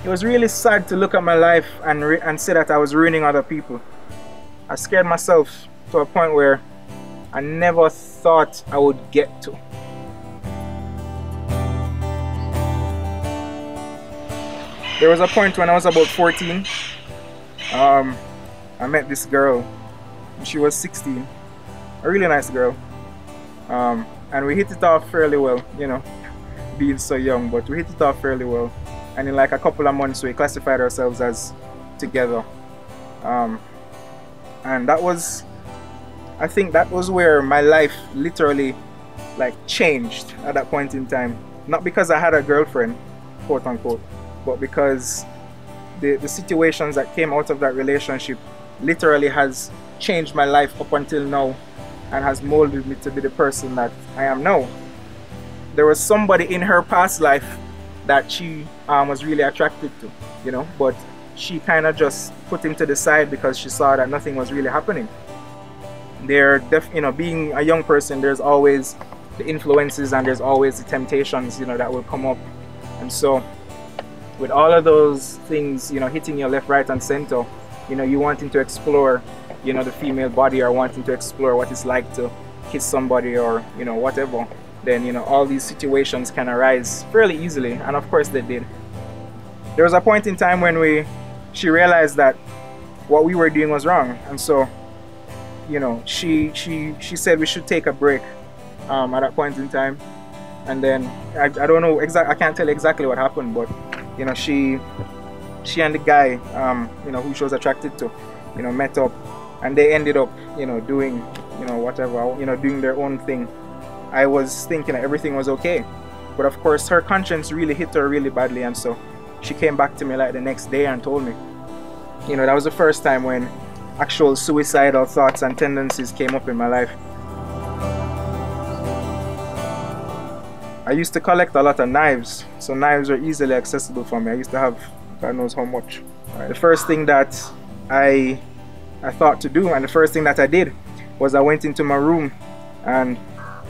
it was really sad to look at my life and see that I was ruining other people. I scared myself to a point where I never thought I would get to. There was a point when I was about 14. I met this girl. She was 16. A really nice girl. And we hit it off fairly well, you know, being so young, but we hit it off fairly well. And in like a couple of months, we classified ourselves as together. And that was, I think that was where my life literally like changed at that point in time. Not because I had a girlfriend, quote unquote, but because the situations that came out of that relationship literally has changed my life up until now and has molded me to be the person that I am now. There was somebody in her past life that she was really attracted to, you know, but she kind of just put him to the side because she saw that nothing was really happening. You know, being a young person, there's always the influences and there's always the temptations, you know, that will come up. And so with all of those things, you know, hitting your left, right and center, you know, you wanting to explore, you know, the female body, or wanting to explore what it's like to kiss somebody, or, you know, whatever, then, you know, all these situations can arise fairly easily. And of course they did. There was a point in time when she realized that what we were doing was wrong, and so, you know, she said we should take a break at that point in time. And then I don't know I can't tell exactly what happened, but, you know, she and the guy, you know, who she was attracted to, you know, met up, and they ended up, you know, doing, you know, whatever, you know, doing their own thing. I was thinking that everything was okay, but of course her conscience really hit her really badly, and so she came back to me like the next day and told me, you know, that was the first time when actual suicidal thoughts and tendencies came up in my life. I used to collect a lot of knives, so knives were easily accessible for me. I used to have God knows how much. The first thing that I thought to do, and the first thing that I did, was I went into my room and,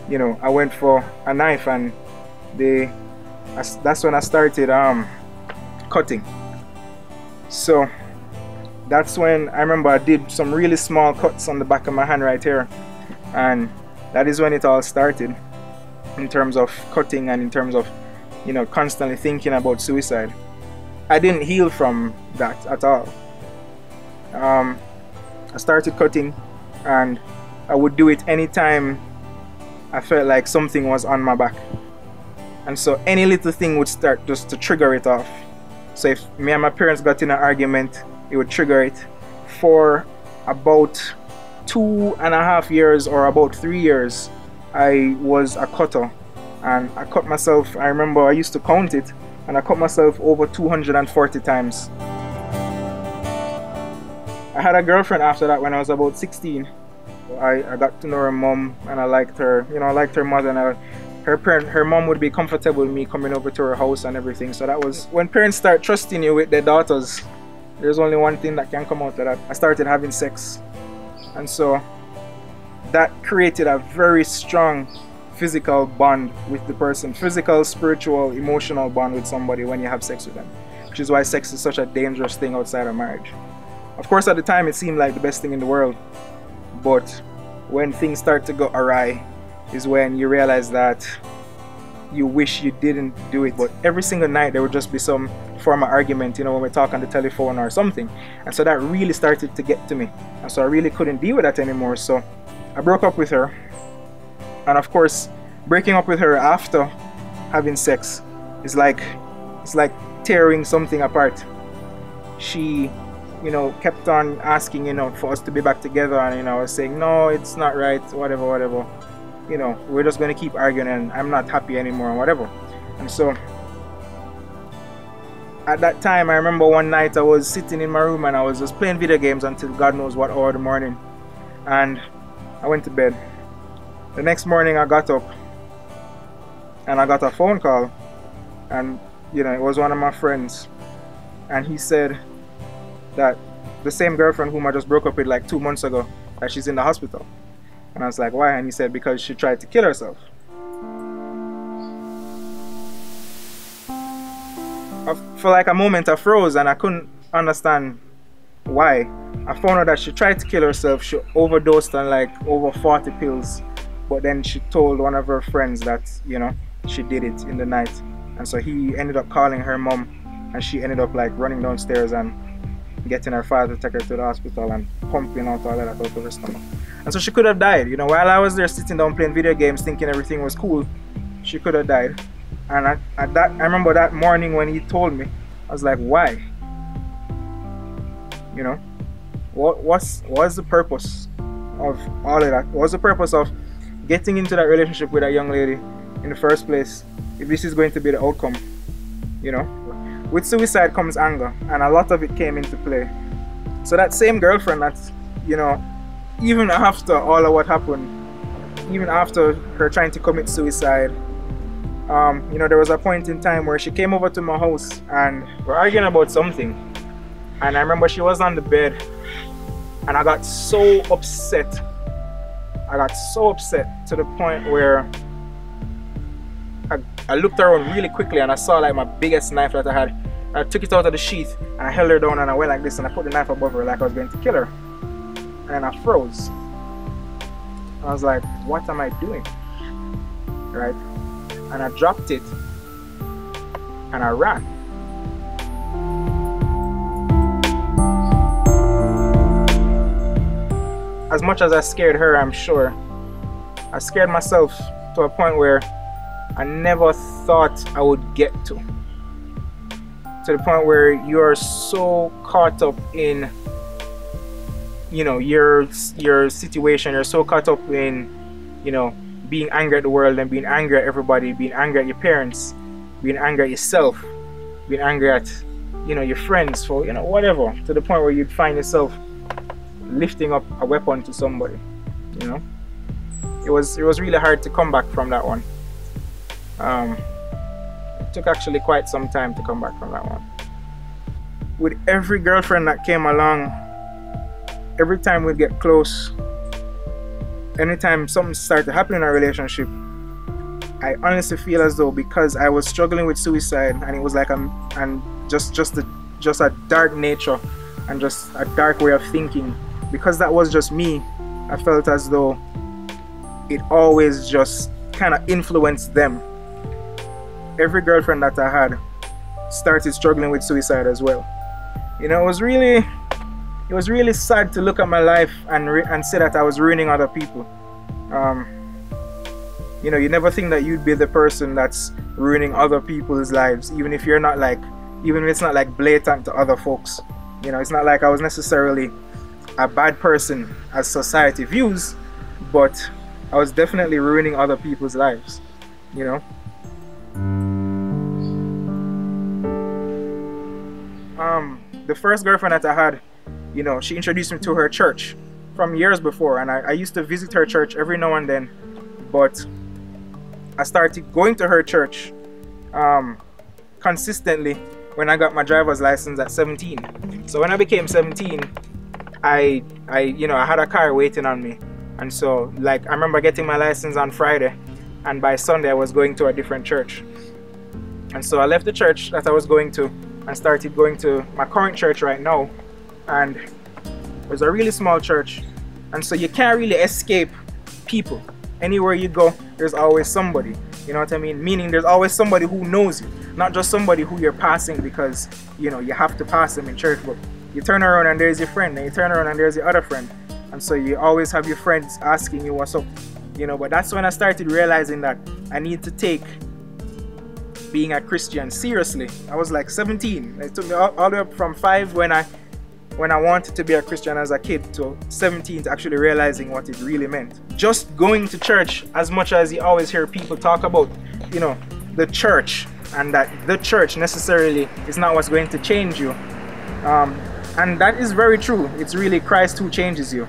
you know, I went for a knife, and that's when I started cutting. So that's when I remember I did some really small cuts on the back of my hand right here, and that is when it all started in terms of cutting and in terms of, you know, constantly thinking about suicide. I didn't heal from that at all. I started cutting, and I would do it anytime I felt like something was on my back, and so any little thing would start just to trigger it off. So if me and my parents got in an argument, it would trigger it. For about 2.5 years or about 3 years, I was a cutter, and I cut myself. I remember I used to count it, and I cut myself over 240 times. I had a girlfriend after that when I was about 16. I got to know her mom, and I liked her, you know, I liked her mother, and her mom would be comfortable with me coming over to her house and everything. So that was when parents start trusting you with their daughters. There's only one thing that can come out of that. I started having sex, and so that created a very strong physical bond with the person. Physical, spiritual, emotional bond with somebody when you have sex with them, which is why sex is such a dangerous thing outside of marriage. Of course, at the time it seemed like the best thing in the world, but when things start to go awry is when you realize that you wish you didn't do it. But every single night there would just be some form of argument, you know, when we talk on the telephone or something, and so that really started to get to me, and so I really couldn't deal with that anymore. So I broke up with her. And of course, breaking up with her after having sex is like, it's like tearing something apart. She, you know, kept on asking, you know, for us to be back together, and, you know, I was saying, no, it's not right, whatever, you know, we're just going to keep arguing, and I'm not happy anymore, and whatever. And so at that time, I remember one night I was sitting in my room and I was just playing video games until God knows what hour of the morning, and I went to bed. The next morning I got up and I got a phone call, and, you know, it was one of my friends, and he said that the same girlfriend whom I just broke up with like 2 months ago, that she's in the hospital. And I was like, why? And he said, because she tried to kill herself. For like a moment I froze and I couldn't understand why. I found out that she tried to kill herself. She overdosed on like over 40 pills, but then she told one of her friends that, you know, she did it in the night. And so he ended up calling her mom, and she ended up like running downstairs and getting her father to take her to the hospital and pumping out all of that out of her stomach. And so she could have died, you know, while I was there sitting down playing video games thinking everything was cool. She could have died. And I remember that morning when he told me, I was like, why? You know, what's the purpose of all of that? What's the purpose of getting into that relationship with that young lady in the first place if this is going to be the outcome? You know, with suicide comes anger, and a lot of it came into play. So that same girlfriend that, you know, even after all of what happened, even after her trying to commit suicide, you know, there was a point in time where she came over to my house and we're arguing about something. And I remember she was on the bed and I got so upset. I got so upset to the point where I looked around really quickly and I saw like my biggest knife that I had. I took it out of the sheath and I held her down and I went like this and I put the knife above her like I was going to kill her. And I froze. I was like, what am I doing? Right? And I dropped it and I ran. As much as I scared her, I'm sure, I scared myself to a point where I never thought I would get to. To the point where you are so caught up in, you know, your situation, you're so caught up in, you know, being angry at the world and being angry at everybody, being angry at your parents, being angry at yourself, being angry at, you know, your friends for, you know, whatever, to the point where you'd find yourself lifting up a weapon to somebody, you know. It was really hard to come back from that one. It took actually quite some time to come back from that one. With every girlfriend that came along, every time we'd get close, anytime something started to happen in our relationship, I honestly feel as though because I was struggling with suicide and it was like just a dark nature and just a dark way of thinking, because that was just me, I felt as though it always just kind of influenced them. Every girlfriend that I had started struggling with suicide as well. You know, it was really sad to look at my life and say that I was ruining other people. You know, you never think that you'd be the person that's ruining other people's lives, even if it's not like blatant to other folks. You know, it's not like I was necessarily a bad person as society views, but I was definitely ruining other people's lives, you know. The first girlfriend that I had, you know, she introduced me to her church from years before, and I used to visit her church every now and then, but I started going to her church consistently when I got my driver's license at 17. So when I became 17, I had a car waiting on me, and so like I remember getting my license on Friday, and by Sunday I was going to a different church. And so I left the church that I was going to and started going to my current church right now, and it was a really small church, and so you can't really escape people. Anywhere you go, there's always somebody, you know what I mean? Meaning there's always somebody who knows you, not just somebody who you're passing because, you know, you have to pass them in church, but you turn around and there's your friend, and you turn around and there's your other friend, and so you always have your friends asking you what's up, you know. But that's when I started realizing that I need to take being a Christian seriously. I was like 17. It took me all the way up from 5 when I wanted to be a Christian as a kid to 17 to actually realizing what it really meant. Just going to church, as much as you always hear people talk about, you know, the church, and that the church necessarily is not what's going to change you. And that is very true. It's really Christ who changes you.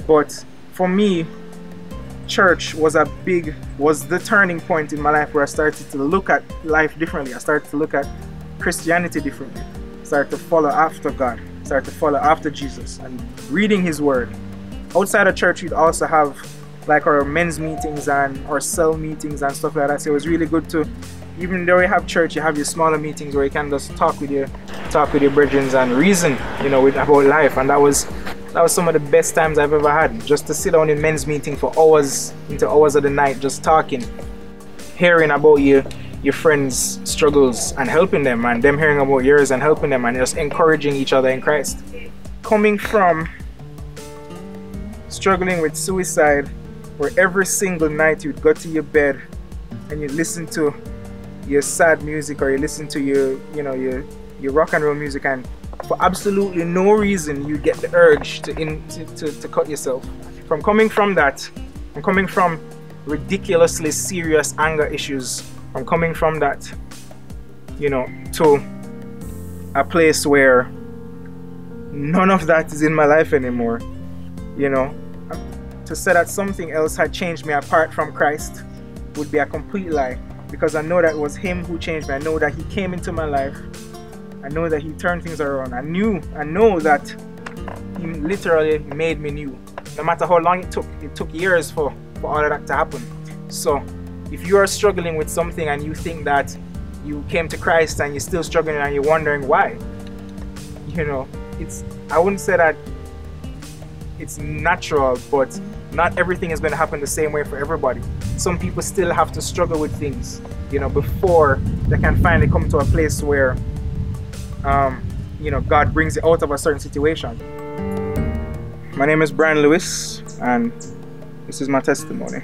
But for me, church was the turning point in my life where I started to look at life differently. I started to look at Christianity differently. I started to follow after God. I started to follow after Jesus and reading His Word. Outside of church, we'd also have like our men's meetings and our cell meetings and stuff like that. So it was really good to even though you have church, you have your smaller meetings where you can just talk with your brethren and reason, you know, about life. And that was some of the best times I've ever had, just to sit down in men's meeting for hours into hours of the night, just talking, hearing about your friends' struggles and helping them, and them hearing about yours and helping them, and just encouraging each other in Christ. Coming from struggling with suicide, where every single night you'd go to your bed and you listen to your sad music, or you listen to your rock and roll music, and for absolutely no reason you get the urge to cut yourself. From coming from that, and coming from ridiculously serious anger issues, from coming from that, you know, to a place where none of that is in my life anymore, you know, to say that something else had changed me apart from Christ would be a complete lie, because I know that it was Him who changed me. I know that He came into my life. I know that He turned things around. I know that He literally made me new. No matter how long it took years for all of that to happen. So if you are struggling with something and you think that you came to Christ and you're still struggling and you're wondering why, you know, I wouldn't say that it's natural, but not everything is going to happen the same way for everybody. Some people still have to struggle with things, you know, before they can finally come to a place where you know, God brings you out of a certain situation. My name is Brian Lewis, and this is my testimony.